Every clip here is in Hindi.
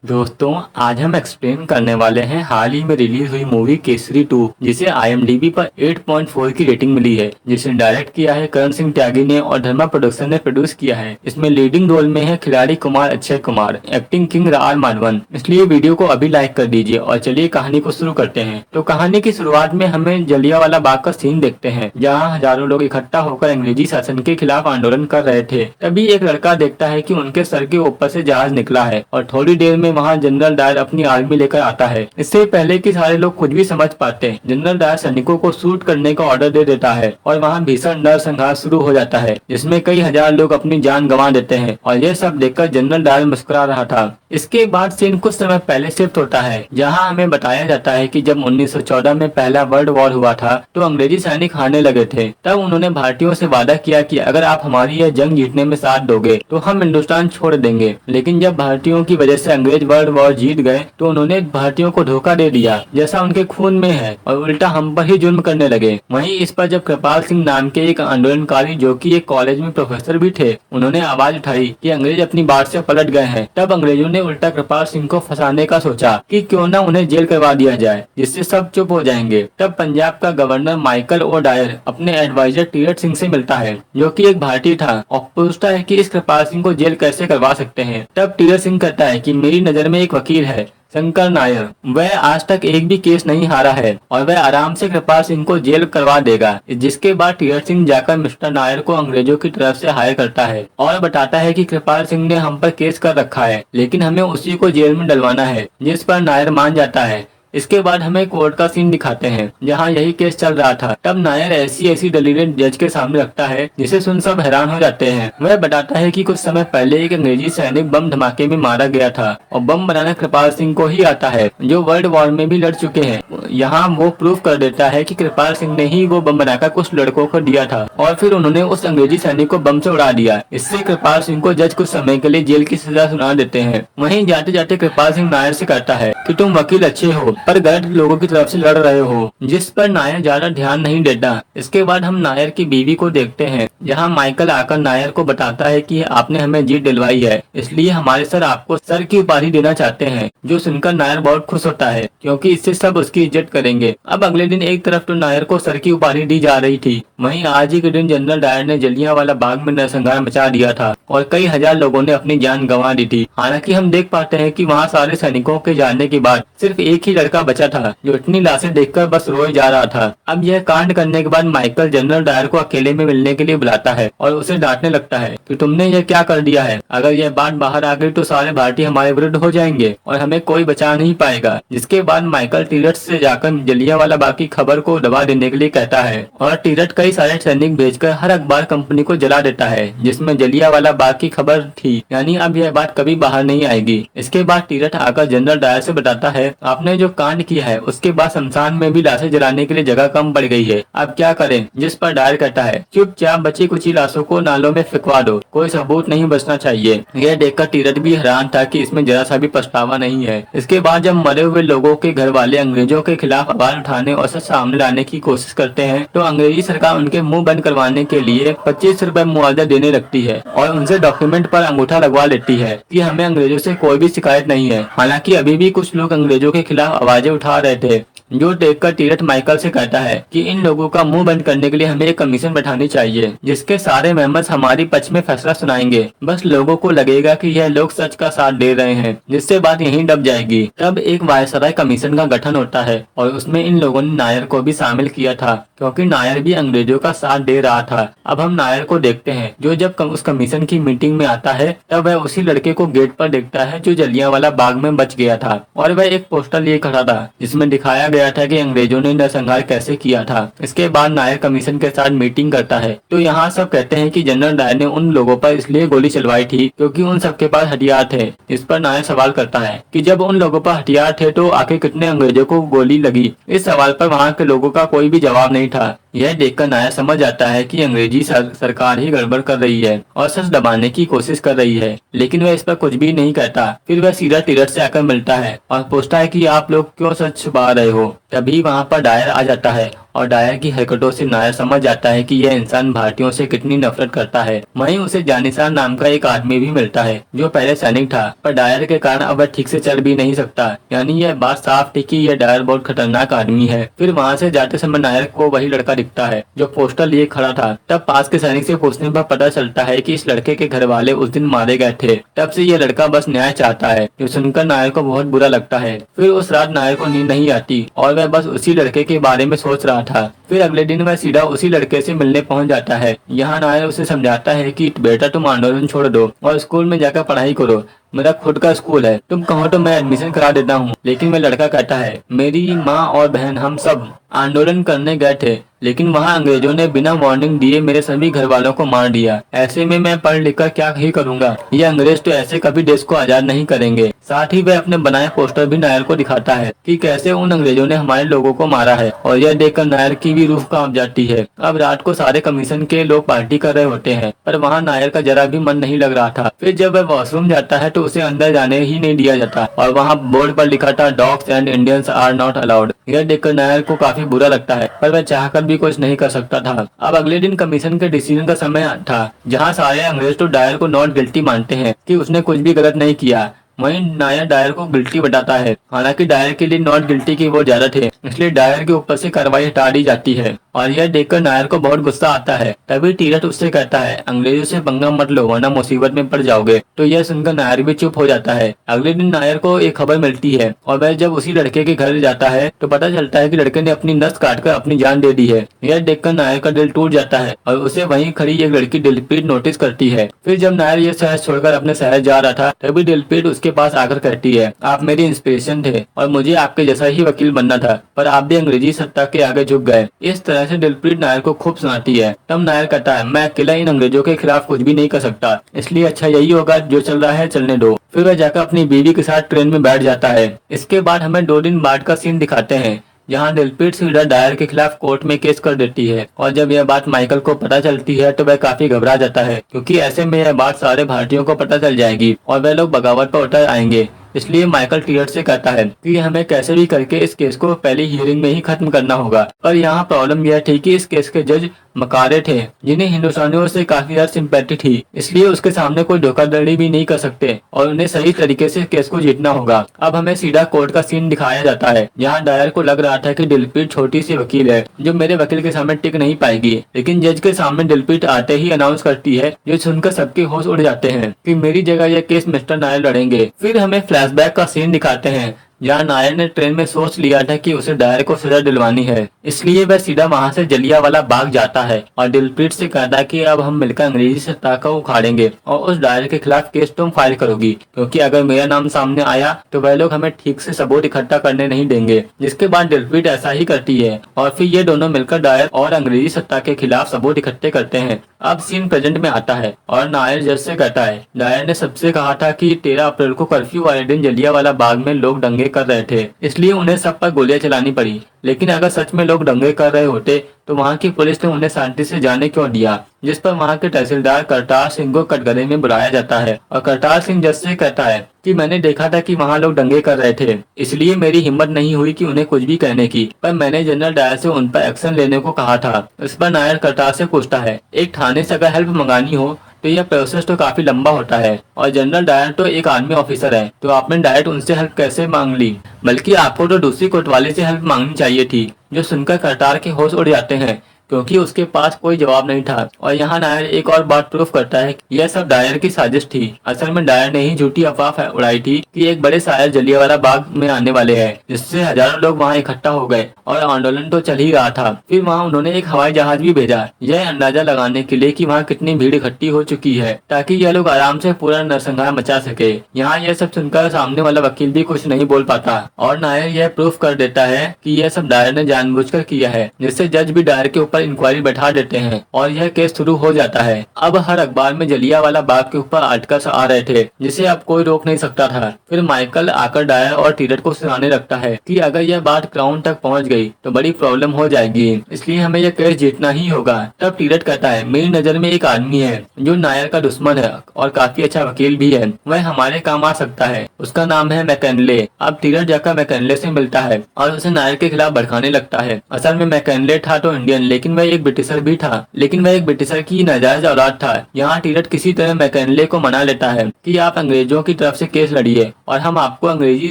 दोस्तों, आज हम एक्सप्लेन करने वाले हैं हाल ही में रिलीज हुई मूवी केसरी 2, जिसे IMDb पर 8.4 की रेटिंग मिली है, जिसे डायरेक्ट किया है करण सिंह त्यागी ने और धर्मा प्रोडक्शन ने प्रोड्यूस किया है। इसमें लीडिंग रोल में है खिलाड़ी Kumar Akshay Kumar, acting king R Madhavan. इसलिए वीडियो को अभी लाइक कर दीजिए और चलिए कहानी को शुरू करते हैं। तो कहानी की शुरुआत में हमें जलियांवाला बाग का सीन देखते हैं, जहाँ हजारों लोग इकट्ठा होकर अंग्रेजी शासन के खिलाफ आंदोलन कर रहे थे। तभी एक लड़का देखता है कि उनके सर के ऊपर से जहाज निकला है और थोड़ी देर में वहाँ जनरल डायर अपनी आर्मी लेकर आता है। इससे पहले कि सारे लोग कुछ भी समझ पाते, जनरल डायर सैनिकों को शूट करने का ऑर्डर दे देता है और वहाँ भीषण नरसंहार शुरू हो जाता है, जिसमें कई हजार लोग अपनी जान गंवा देते हैं। और यह सब देखकर जनरल डायर मुस्कुरा रहा था। इसके बाद सीन कुछ समय पहले शिफ्ट होता है, जहाँ हमें बताया जाता है कि जब 1914 में पहला वर्ल्ड वॉर हुआ था तो अंग्रेजी सैनिक हारने लगे थे। तब उन्होंने भारतीयों से वादा किया कि अगर आप हमारी यह जंग जीतने में साथ दोगे तो हम हिंदुस्तान छोड़ देंगे। लेकिन जब भारतीयों की वजह से अंग्रेज वर्ल्ड वॉर जीत गए तो उन्होंने भारतीयों को धोखा दे दिया, जैसा उनके खून में है, और उल्टा हम पर ही जुल्म करने लगे। वहीं इस पर जब कृपाल सिंह नाम के एक आंदोलनकारी, जो कि एक कॉलेज में प्रोफेसर भी थे, उन्होंने आवाज उठाई कि अंग्रेज अपनी बात से पलट गए हैं। तब अंग्रेजों ने उल्टा कृपाल सिंह को फंसाने का सोचा कि क्यों न उन्हें जेल करवा दिया जाए, जिससे सब चुप हो जाएंगे। तब पंजाब का गवर्नर माइकल ओ डायर अपने एडवाइजर टीरथ सिंह से मिलता है, जो कि एक भारतीय था, और पूछता है कि इस कृपाल सिंह को जेल कैसे करवा सकते हैं। तब टीरथ सिंह कहता है कि मेरी नजर में एक वकील है, शंकर नायर। वह आज तक एक भी केस नहीं हारा है और वह आराम से कृपाल सिंह को जेल करवा देगा। जिसके बाद टीरथ सिंह जाकर मिस्टर नायर को अंग्रेजों की तरफ से हायर करता है और बताता है कि कृपाल सिंह ने हम पर केस कर रखा है, लेकिन हमें उसी को जेल में डलवाना है, जिस पर नायर मान जाता है। इसके बाद हमें कोर्ट का सीन दिखाते हैं, जहां यही केस चल रहा था। तब नायर ऐसी दलीलें जज के सामने रखता है, जिसे सुन सब हैरान हो जाते हैं। वह बताता है कि कुछ समय पहले एक अंग्रेजी सैनिक बम धमाके में मारा गया था और बम बनाना कृपाल सिंह को ही आता है, जो वर्ल्ड वॉर में भी लड़ चुके हैं। यहाँ वो प्रूफ कर देता है कि कृपाल सिंह ने ही वो बम बनाकर कुछ लड़कों को दिया था और फिर उन्होंने उस अंग्रेजी सैनिक को बम से उड़ा दिया। इससे कृपाल सिंह को जज कुछ समय के लिए जेल की सजा सुना देते हैं। वहीं जाते जाते कृपाल सिंह नायर से कहता है कि तुम वकील अच्छे हो, पर गलत लोगों की तरफ से लड़ रहे हो, जिस पर नायर ज्यादा ध्यान नहीं देता। इसके बाद हम नायर की बीवी को देखते हैं, जहां माइकल आकर नायर को बताता है कि आपने हमें जीत दिलवाई है, इसलिए हमारे सर आपको सर की उपाधि देना चाहते हैं। जो सुनकर नायर बहुत खुश होता है, क्योंकि इससे सब उसकी इज्जत करेंगे। अब अगले दिन एक तरफ तो नायर को सर की उपाधि दी जा रही थी, वहीं आज ही के दिन जनरल डायर ने जलियांवाला बाग में नरसंहार मचा दिया था और कई हजार लोगों ने अपनी जान गंवा दी थी। हालांकि हम देख पाते हैं कि वहाँ सारे सैनिकों के जाने के बाद सिर्फ एक ही लड़का बचा था, जो इतनी लाशें देखकर बस रोए जा रहा था। अब यह कांड करने के बाद माइकल जनरल डायर को अकेले में मिलने के लिए बुलाता है और उसे डांटने लगता है कि तुमने यह क्या कर दिया है। अगर यह बात बाहर आ गई तो सारे भारतीय हमारे विरुद्ध हो जाएंगे और हमें कोई बचा नहीं पाएगा। जिसके बाद माइकल टीरथ से जाकर जलियांवाला बाग की खबर को दबा देने के लिए कहता है और टीरथ कई सारे सैनिक भेजकर हर अखबार कंपनी को जला देता है जिसमें जलियांवाला बाग की खबर थी। यानी अब यह बात कभी बाहर नहीं आएगी। इसके बाद टीरथ आकर जनरल डायर से बताता है, आपने जो कांड किया है उसके बाद शमशान में भी लाशें जलाने के लिए जगह कम पड़ गई है, अब क्या करें। जिस पर डायर कहता है, चुपचाप बची कुची लाशों को नालों में फेंकवा दो, कोई सबूत नहीं बचना चाहिए। यह देखकर टीरथ भी हैरान था कि इसमें जरा सा भी पछतावा नहीं है। इसके बाद जब मरे हुए लोगों के घर वाले अंग्रेजों के खिलाफ आवाज उठाने और सच सामने लाने की कोशिश करते हैं, तो अंग्रेजी सरकार उनके मुंह बंद करवाने के लिए 25 रुपए मुआवजा देने लगती है और उनसे डॉक्यूमेंट पर अंगूठा लगवा लेती है कि हमें अंग्रेजों से कोई भी शिकायत नहीं है। हालांकि अभी भी कुछ लोग अंग्रेजों के खिलाफ आवाजें उठा रहे थे, जो देखकर टीरथ माइकल से कहता है कि इन लोगों का मुंह बंद करने के लिए हमें एक कमीशन बैठानी चाहिए, जिसके सारे मेंबर्स हमारी पक्ष में फैसला सुनाएंगे। बस लोगों को लगेगा कि यह लोग सच का साथ दे रहे हैं, जिससे बात यहीं दब जाएगी। तब एक वायसराय कमीशन का गठन होता है और उसमें इन लोगों ने नायर को भी शामिल किया था, क्योंकि नायर भी अंग्रेजों का साथ दे रहा था। अब हम नायर को देखते हैं, जो जब उस कमीशन की मीटिंग में आता है तब वह उसी लड़के को गेट पर देखता है जो जलियांवाला बाग में बच गया था, और वह एक पोस्टर लिए खड़ा था जिसमें दिखाया गया था कि अंग्रेजों ने नरसंहार कैसे किया था। इसके बाद नायर कमीशन के साथ मीटिंग करता है, तो यहाँ सब कहते हैं कि जनरल डायर ने उन लोगों पर इसलिए गोली चलवाई थी क्योंकि उन सबके पास हथियार थे। इस पर नायर सवाल करता है कि जब उन लोगों पर हथियार थे तो आखिर कितने अंग्रेजों को गोली लगी। इस सवाल पर वहाँ के लोगों का कोई भी जवाब नहीं था। यह देखकर नायर समझ आता है कि अंग्रेजी सरकार ही गड़बड़ कर रही है और सच दबाने की कोशिश कर रही है, लेकिन वह इस पर कुछ भी नहीं कहता। फिर वह सीधा टीरट से आकर मिलता है और पूछता है कि आप लोग क्यों सच छुपा रहे हो। तभी वहाँ पर डायर आ जाता है और डायर की हरकतों से नायर समझ जाता है कि यह इंसान भारतीयों से कितनी नफरत करता है। वहीं उसे जानिसार नाम का एक आदमी भी मिलता है जो पहले सैनिक था, पर डायर के कारण अब वह ठीक से चल भी नहीं सकता। यानी यह बात साफ थी कि यह डायर बहुत खतरनाक आदमी है। फिर वहाँ से जाते समय नायर को वही लड़का दिखता है जो पोस्टर लिए खड़ा था। तब पास के सैनिक से पूछने पर पता चलता है कि इस लड़के के घर वाले उस दिन मारे गए थे। तब से यह लड़का बस न्याय चाहता है, जो सुनकर नायर को बहुत बुरा लगता है। फिर उस रात नायर को नींद नहीं आती और वह बस उसी लड़के के बारे में सोच रहा था। फिर अगले दिन वह सीधा उसी लड़के से मिलने पहुंच जाता है। यहाँ नायर उसे समझाता है कि बेटा तुम आंदोलन छोड़ दो और स्कूल में जाकर पढ़ाई करो, मेरा खुद का स्कूल है, तुम कहो तो मैं एडमिशन करा देता हूँ। लेकिन वह लड़का कहता है मेरी माँ और बहन हम सब आंदोलन करने गए थे, लेकिन वहाँ अंग्रेजों ने बिना वार्निंग दिए मेरे सभी घर वालों को मार दिया। ऐसे में मैं पढ़ लिख कर क्या ही करूँगा। ये अंग्रेज तो ऐसे कभी देश को आजाद नहीं करेंगे। साथ ही वह अपने बनाए पोस्टर भी नायर को दिखाता है कि कैसे उन अंग्रेजों ने हमारे लोगों को मारा है, और यह देखकर नायर की भी रूह कांप जाती है। अब रात को सारे कमीशन के लोग पार्टी कर रहे होते हैं, पर वहाँ नायर का जरा भी मन नहीं लग रहा था। फिर जब वह वॉशरूम जाता है तो उसे अंदर जाने ही नहीं दिया जाता और वहाँ बोर्ड पर लिखा था dogs and Indians are not allowed. यह देखकर नायर को काफी बुरा लगता है, पर वह चाहकर भी कुछ नहीं कर सकता था। अब अगले दिन कमीशन के डिसीजन का समय था, जहाँ सारे अंग्रेज तो डायर को नॉट गिल्टी मानते हैं कि उसने कुछ भी गलत नहीं किया। वहीं नायर डायर को गिल्टी बताता है। हालांकि डायर के लिए नॉट गिल्टी की वो ज्यादा थे, इसलिए डायर के ऊपर से कार्रवाई हटा दी जाती है और यह देखकर नायर को बहुत गुस्सा आता है। तभी टीरट उससे कहता है अंग्रेजों से पंगा मत लो वरना मुसीबत में पड़ जाओगे। तो यह सुनकर नायर भी चुप हो जाता है। अगले दिन नायर को एक खबर मिलती है और वह जब उसी लड़के के घर जाता है तो पता चलता है कि लड़के ने अपनी नस काटकर अपनी जान दे दी है। यह देखकर नायर का दिल टूट जाता है और उसे वहीं खड़ी एक लड़की दिलप्रीत नोटिस करती है। फिर जब नायर यह शहर छोड़कर अपने शहर जा रहा था तभी दिलप्रीत उसके पास आकर कहती है आप मेरी इंस्पिरेशन थे और मुझे आपके जैसा ही वकील बनना था, पर आप भी अंग्रेजी सत्ता के आगे झुक गए। इस तरह से दिलप्रीत नायर को खूब सुनाती है। तब नायर कहता है मैं अकेला इन अंग्रेजों के खिलाफ कुछ भी नहीं कर सकता, इसलिए अच्छा यही होगा जो चल रहा है चलने दो। फिर वह जाकर अपनी बीवी के साथ ट्रेन में बैठ जाता है। इसके बाद हमें 2 दिन बाद का सीन दिखाते हैं जहां दिलप्रीत सीधा डायर के खिलाफ कोर्ट में केस कर देती है और जब यह बात माइकल को पता चलती है तो वह काफी घबरा जाता है, क्योंकि ऐसे में यह बात सारे भारतीयों को पता चल जाएगी और वह लोग बगावत पर उतर आएंगे। इसलिए माइकल टीरट से कहता है कि हमें कैसे भी करके इस केस को पहली हियरिंग में ही खत्म करना होगा। पर यहाँ प्रॉब्लम यह थी कि इस केस के जज मकारे थे जिन्हें हिंदुस्तानियों से काफी ज्यादा सिंपैथी थी, इसलिए उसके सामने कोई धोखाधड़ी भी नहीं कर सकते और उन्हें सही तरीके से केस को जीतना होगा। अब हमें सीधा कोर्ट का सीन दिखाया जाता है जहाँ डायर को लग रहा था कि दिलप्रीत छोटी सी वकील है जो मेरे वकील के सामने टिक नहीं पाएगी, लेकिन जज के सामने दिलप्रीत आते ही अनाउंस करती है जो सुनकर सबके होश उड़ जाते हैं कि मेरी जगह यह केस मिस्टर नायर लड़ेंगे। फिर हमें फ्लैशबैक का सीन दिखाते हैं जहाँ नायर ने ट्रेन में सोच लिया था कि उसे डायर को सजा दिलवानी है, इसलिए वह सीधा वहाँ से जलियांवाला बाग जाता है और दिलप्रीत से कहता है कि अब हम मिलकर अंग्रेजी सत्ता को उखाड़ेंगे और उस डायर के खिलाफ केस तुम फाइल करोगी, क्योंकि अगर मेरा नाम सामने आया तो वह लोग हमें ठीक से सबूत इकट्ठा करने नहीं देंगे। जिसके बाद दिलप्रीत ऐसा ही करती है और फिर ये दोनों मिलकर डायर और अंग्रेजी सत्ता के खिलाफ सबूत इकट्ठे करते हैं। अब सीन प्रेजेंट में आता है और नायर जज से कहता है डायर ने सबसे कहा था कि 13 अप्रैल को कर्फ्यू वाले दिन जलियांवाला बाग में लोग दंगे कर रहे थे, इसलिए उन्हें सब पर गोलियां चलानी पड़ी। लेकिन अगर सच में लोग दंगे कर रहे होते तो वहाँ की पुलिस ने उन्हें शांति से जाने क्यों दिया। जिस पर वहाँ के तहसीलदार करतार सिंह को कटघरे में बुलाया जाता है और करतार सिंह जज से कहता है कि मैंने देखा था कि वहाँ लोग दंगे कर रहे थे, इसलिए मेरी हिम्मत नहीं हुई कि उन्हें कुछ भी कहने की, पर मैंने जनरल डायर से उन पर एक्शन लेने को कहा था। इस पर नायर करतार से पूछता है एक थाने से अगर हेल्प मंगानी हो तो यह प्रोसेस तो काफी लंबा होता है और जनरल डायर तो एक आर्मी ऑफिसर है, तो आपने डायरेक्ट उनसे हेल्प कैसे मांग ली, बल्कि आपको तो दूसरी कोतवाली से हेल्प मांगनी चाहिए थी। जो सुनकर करतार के होश उड़ जाते हैं क्योंकि उसके पास कोई जवाब नहीं था। और यहाँ नायर एक और बात प्रूफ करता है कि यह सब डायर की साजिश थी। असल में डायर ने ही झूठी अफवाह उड़ाई थी कि एक बड़े शायर जलियांवाला बाग में आने वाले हैं, जिससे हजारों लोग वहाँ इकट्ठा हो गए और आंदोलन तो चल ही रहा था। फिर वहाँ उन्होंने एक हवाई जहाज भी भेजा, यह अंदाजा लगाने के लिए कि वहाँ कितनी भीड़ इकट्ठी हो चुकी है, ताकि यह लोग आराम से पूरा नरसंहार मचा सके। यहाँ यह सब सुनकर सामने वाला वकील भी कुछ नहीं बोल पाता और नायर यह प्रूफ कर देता है कि यह सब डायर ने जानबूझकर किया है, जिससे जज भी डायर के ऊपर पर इंक्वायरी बैठा देते हैं और यह केस शुरू हो जाता है। अब हर अखबार में जलियांवाला बाग के ऊपर आर्टिकल्स आ रहे थे जिसे अब कोई रोक नहीं सकता था। फिर माइकल आकर डायर और टीरट को सुनाने लगता है कि अगर यह बात क्राउन तक पहुंच गई तो बड़ी प्रॉब्लम हो जाएगी, इसलिए हमें यह केस जीतना ही होगा। तब टीरट कहता है, मेरी नजर में एक आदमी है जो नायर का दुश्मन है और काफी अच्छा वकील भी है, वह हमारे काम आ सकता है, उसका नाम है मैकनले। अब टीरट जाकर मैकनले से मिलता है और उसे नायर के खिलाफ भड़काने लगता है। असल में मैकनले था तो इंडियन, लेकिन वह एक ब्रिटिशर भी था, लेकिन वह एक ब्रिटिशर की नाजायज औलाद था। यहाँ टीरट किसी तरह मैकनले को मना लेता है कि आप अंग्रेजों की तरफ से केस लड़िए और हम आपको अंग्रेजी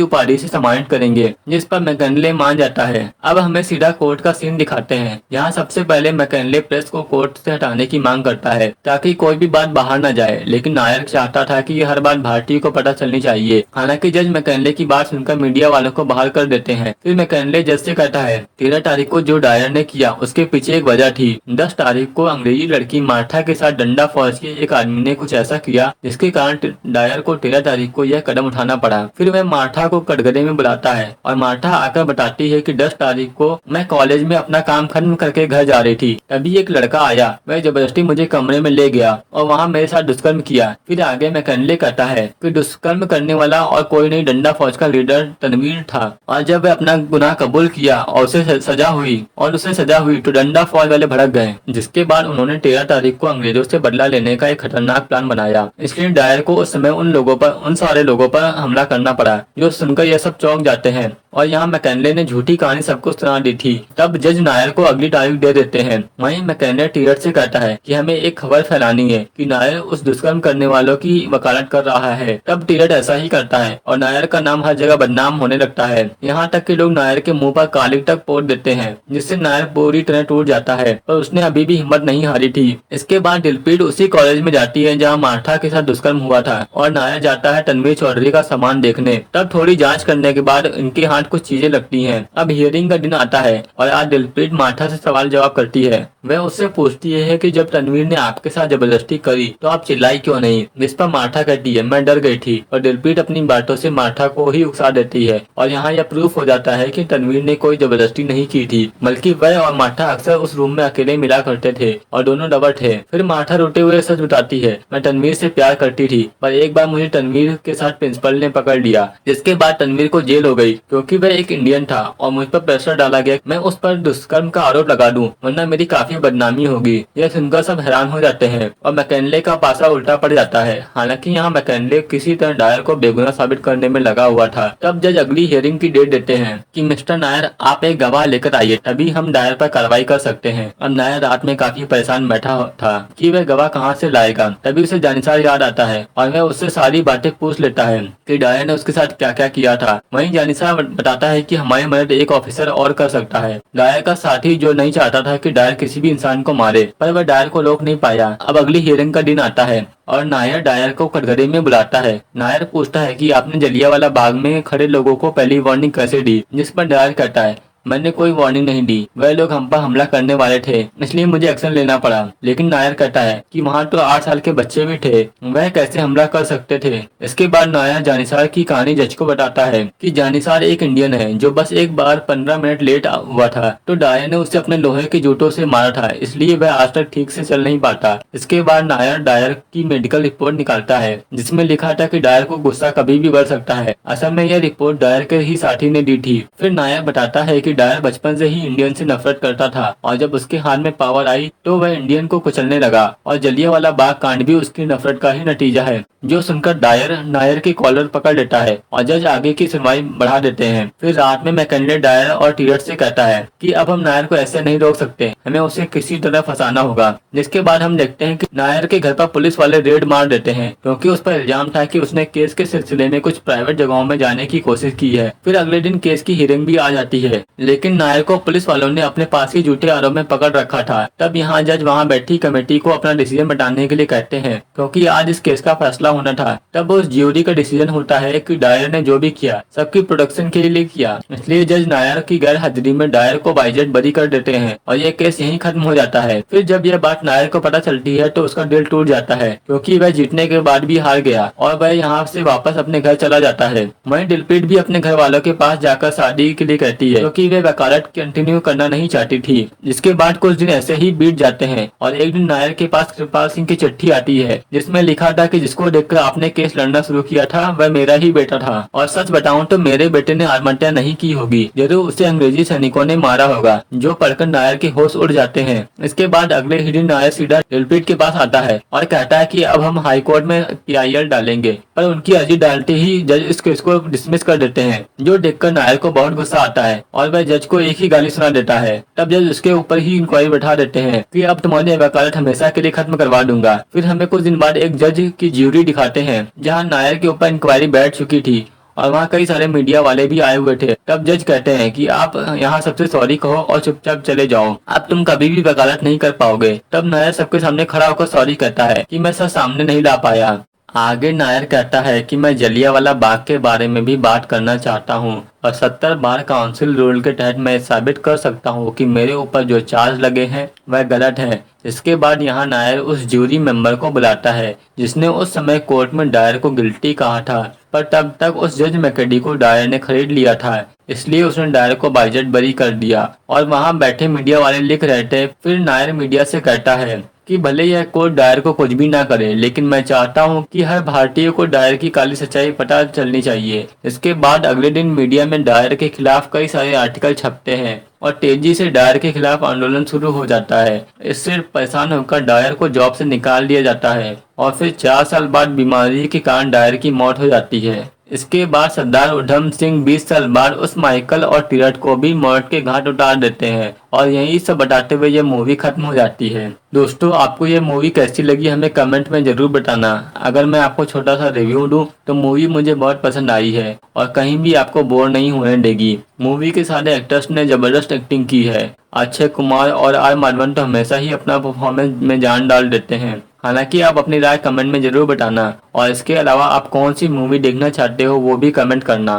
उपाधि से सम्मानित करेंगे, जिस पर मैकनले मान जाता है। अब हमें सीधा कोर्ट का सीन दिखाते हैं। यहाँ सबसे पहले मैकनले प्रेस को कोर्ट से हटाने की मांग करता है ताकि कोई भी बात बाहर न जाए, लेकिन नायर चाहता था कि हर बात भारतीय को पता चलनी चाहिए। हालांकि जज मैकनले की बात सुनकर मीडिया वालों को बाहर कर देते हैं। फिर मैकनले जज से कहता है, 13 तारीख को जो डायर ने किया उसके पीछे एक वजह थी। 10 तारीख को अंग्रेजी लड़की मार्था के साथ डंडा फौज के एक आदमी ने कुछ ऐसा किया जिसके कारण डायर को 13 तारीख को यह कदम उठाना पड़ा। फिर वह मार्था को कटघरे में बुलाता है और मार्था आकर बताती है कि 10 तारीख को मैं कॉलेज में अपना काम खत्म करके घर जा रही थी, तभी एक लड़का आया, वह जबरदस्ती मुझे कमरे में ले गया और वहाँ मेरे साथ दुष्कर्म किया। फिर आगे मैकनले कहता है कि दुष्कर्म करने वाला और कोई नहीं डंडा फौज का लीडर तनवीर था, और जब वह अपना गुनाह कबूल किया और उसे सजा हुई तो डंडा फौज वाले भड़क गए, जिसके बाद उन्होंने 13 तारीख को अंग्रेजों से बदला लेने का एक खतरनाक प्लान बनाया। इसलिए डायर को उस समय उन सारे लोगों पर हमला करना पड़ा, जो सुनकर यह सब चौंक जाते हैं। और यहाँ मैकनले ने झूठी कहानी सबको सुना दी थी। तब जज नायर को अगली तारीख दे देते हैं। वहीं मैकनले टीरट से कहता है कि हमें एक खबर फैलानी है कि नायर उस दुष्कर्म करने वालों की वकालत कर रहा है। तब टीरट ऐसा ही करता है और नायर का नाम हर जगह बदनाम होने लगता है। यहाँ तक कि लोग नायर के मुंह पर काली तक पोत देते हैं, जिससे नायर पूरी तरह टूट जाता है, पर उसने अभी भी हिम्मत नहीं हारी थी। इसके बाद दिलप्रीत उसी कॉलेज में जाती है जहाँ मार्था के साथ दुष्कर्म हुआ था, और नायर जाता है तनवीर चौधरी का सामान देखने। तब थोड़ी जांच करने के बाद इनके हाथ कुछ चीजें लगती हैं। अब हियरिंग का दिन आता है और आज दिलप्रीत मार्था से सवाल जवाब करती है। वह उससे पूछती है कि जब तनवीर ने आपके साथ जबरदस्ती करी तो आप चिल्लाई क्यों नहीं, जिस पर मार्था कहती है मैं डर गई थी, और दिलप्रीत अपनी बातों से मार्था को ही उकसा देती है। और यहाँ यह प्रूफ हो जाता है कि तनवीर ने कोई जबरदस्ती नहीं की थी, बल्कि वह और मार्था अक्सर उस रूम में अकेले मिला करते थे और दोनों लवर थे। फिर मार्था रोते हुए सच बताती है, मैं तनवीर से प्यार करती थी, पर एक बार मुझे तनवीर के साथ प्रिंसिपल ने पकड़ लिया, जिसके बाद तनवीर को जेल हो गई क्योंकि वह एक इंडियन था और मुझ पर प्रेशर डाला गया मैं उस पर दुष्कर्म का आरोप लगा दूं, वरना मेरी काफी बदनामी होगी। यह सुनकर सब हैरान हो जाते हैं और मैकनले का पासा उल्टा पड़ जाता है। हालांकि यहाँ मैकनले किसी तरह डायर को बेगुनाह साबित करने में लगा हुआ था। तब जज अगली हियरिंग की डेट देते हैं कि मिस्टर नायर आप एक गवाह लेकर आइए, तभी हम डायर पर कार्रवाई कर सकते हैं। अब नायर रात में काफी परेशान बैठा था कि वह गवाह कहाँ से लाएगा। तभी उसे जानिसार याद आता है और वह उससे सारी बातें पूछ लेता है कि डायर ने उसके साथ क्या क्या किया था। वहीं जानिसार बताता है कि हमारी मदद एक ऑफिसर और कर सकता है, डायर का साथी, जो नहीं चाहता था कि डायर किसी भी इंसान को मारे, पर वह डायर को रोक नहीं पाया। अब अगली हियरिंग का दिन आता है और नायर डायर को कटघरे में बुलाता है। नायर पूछता है कि आपने जलियांवाला बाग में खड़े लोगों को पहली वार्निंग कैसे दी, जिस पर डायर कहता है मैंने कोई वार्निंग नहीं दी, वह लोग हम पर हमला करने वाले थे, इसलिए मुझे एक्शन लेना पड़ा। लेकिन नायर कहता है कि वहाँ तो 8 साल के बच्चे भी थे, वह कैसे हमला कर सकते थे। इसके बाद नायर जानिसार की कहानी जज को बताता है कि जानिसार एक इंडियन है जो बस एक बार 15 मिनट लेट हुआ था, तो डायर ने उसे अपने लोहे के जूतों से मारा था, इसलिए वह आज तक ठीक से चल नहीं पाता। इसके बाद नायर डायर की मेडिकल रिपोर्ट निकालता है, जिसमें लिखा था कि डायर को गुस्सा कभी भी बढ़ सकता है। असल में यह रिपोर्ट डायर के ही साथी ने दी थी। फिर नायर बताता है कि डायर बचपन से ही इंडियन से नफरत करता था और जब उसके हाथ में पावर आई तो वह इंडियन को कुचलने लगा, और जलियांवाला बाग कांड भी उसकी नफरत का ही नतीजा है। जो सुनकर डायर नायर की कॉलर पकड़ लेता है और जज आगे की सुनवाई बढ़ा देते हैं। फिर रात में मैकनले डायर और टीरट से कहता है कि अब हम नायर को ऐसे नहीं रोक सकते, हमें उसे किसी तरह फंसाना होगा। जिसके बाद हम देखते हैं कि नायर के घर पर पुलिस वाले रेड मार देते हैं, क्योंकि उस पर इल्जाम था कि उसने केस के सिलसिले में कुछ प्राइवेट जगहों में जाने की कोशिश की है। फिर अगले दिन केस की हियरिंग भी आ जाती है, लेकिन नायर को पुलिस वालों ने अपने पास ही झूठे आरोप में पकड़ रखा था। तब यहाँ जज वहाँ बैठी कमेटी को अपना डिसीजन बताने के लिए कहते हैं, क्योंकि आज इस केस का फैसला होना था। तब उस ज्यूरी का डिसीजन होता है कि डायर ने जो भी किया सबकी प्रोटेक्शन के लिए किया, इसलिए जज नायर की गैर हाजिरी में डायर को बाइजेट बरी कर देते हैं और यह केस यहीं खत्म हो जाता है। फिर जब यह बात नायर को पता चलती है तो उसका दिल टूट जाता है, क्योंकि वह जीतने के बाद भी हार गया और वह यहाँ से वापस अपने घर चला जाता है। वहीं दिलप्रीत भी अपने घर वालों के पास जाकर शादी के लिए कहती है, क्योंकि वे वकालत कंटिन्यू करना नहीं चाहती थी। जिसके बाद कुछ दिन ऐसे ही बीत जाते हैं और एक दिन नायर के पास कृपाल सिंह की चिट्ठी आती है जिसमें लिखा था कि जिसको देखकर आपने केस लड़ना शुरू किया था वह मेरा ही बेटा था और सच बताऊं तो मेरे बेटे ने आत्महत्या नहीं की होगी, जरूर उसे अंग्रेजी सैनिकों ने मारा होगा। जो पढ़कर नायर के होश उड़ जाते हैं। इसके बाद अगले ही दिन नायर सीधा दिलप्रीत के पास आता है और कहता है कि अब हम हाई कोर्ट में PIL डालेंगे, पर उनकी अर्जी डालते ही जज इस केस को डिसमिस कर देते हैं। जो देखकर नायर को बहुत गुस्सा आता है और वह जज को एक ही गाली सुना देता है। तब जज उसके ऊपर ही इंक्वायरी बैठा देते हैं कि अब तुम्हारी वकालत हमेशा के लिए खत्म करवा दूंगा। फिर हमें कुछ दिन बाद एक जज की ज्यूरी दिखाते हैं जहाँ नायर के ऊपर इंक्वायरी बैठ चुकी थी और वहाँ कई सारे मीडिया वाले भी आए हुए थे। तब जज कहते हैं कि आप यहाँ सबसे सॉरी कहो और चुपचाप चले जाओ, अब तुम कभी भी वकालत नहीं कर पाओगे। तब नायर सबके सामने खड़ा होकर सॉरी कहता है कि मैं सर सामने नहीं ला पाया। आगे नायर कहता है कि मैं जलियांवाला बाग के बारे में भी बात करना चाहता हूँ और 70 बार काउंसिल रूल के तहत मैं साबित कर सकता हूँ कि मेरे ऊपर जो चार्ज लगे हैं वह गलत है। इसके बाद यहाँ नायर उस ज्यूरी मेंबर को बुलाता है जिसने उस समय कोर्ट में डायर को गिल्टी कहा था, पर तब तक उस जज मैकेडी को डायर ने खरीद लिया था, इसलिए उसने डायर को बाइज्जत बरी कर दिया। और वहाँ बैठे मीडिया वाले लिख रहे थे। फिर नायर मीडिया से कहता है कि भले यह कोर्ट डायर को कुछ भी ना करे, लेकिन मैं चाहता हूं कि हर भारतीय को डायर की काली सच्चाई पता चलनी चाहिए। इसके बाद अगले दिन मीडिया में डायर के खिलाफ कई सारे आर्टिकल छपते हैं और तेजी से डायर के खिलाफ आंदोलन शुरू हो जाता है। इससे परेशान होकर डायर को जॉब से निकाल दिया जाता है और फिर 4 साल बाद बीमारी के कारण डायर की मौत हो जाती है। इसके बाद सरदार उधम सिंह 20 साल बाद उस माइकल और तीरथ को भी मौत के घाट उतार देते हैं और यही सब बताते हुए ये मूवी खत्म हो जाती है। दोस्तों, आपको ये मूवी कैसी लगी हमें कमेंट में जरूर बताना। अगर मैं आपको छोटा सा रिव्यू दूं तो मूवी मुझे बहुत पसंद आई है और कहीं भी आपको बोर नहीं होने देगी। मूवी के सारे एक्टर्स ने जबरदस्त एक्टिंग की है। अक्षय कुमार और R माधवन तो हमेशा ही अपना परफॉर्मेंस में जान डाल देते हैं। हालांकि आप अपनी राय कमेंट में जरूर बताना और इसके अलावा आप कौन सी मूवी देखना चाहते हो वो भी कमेंट करना।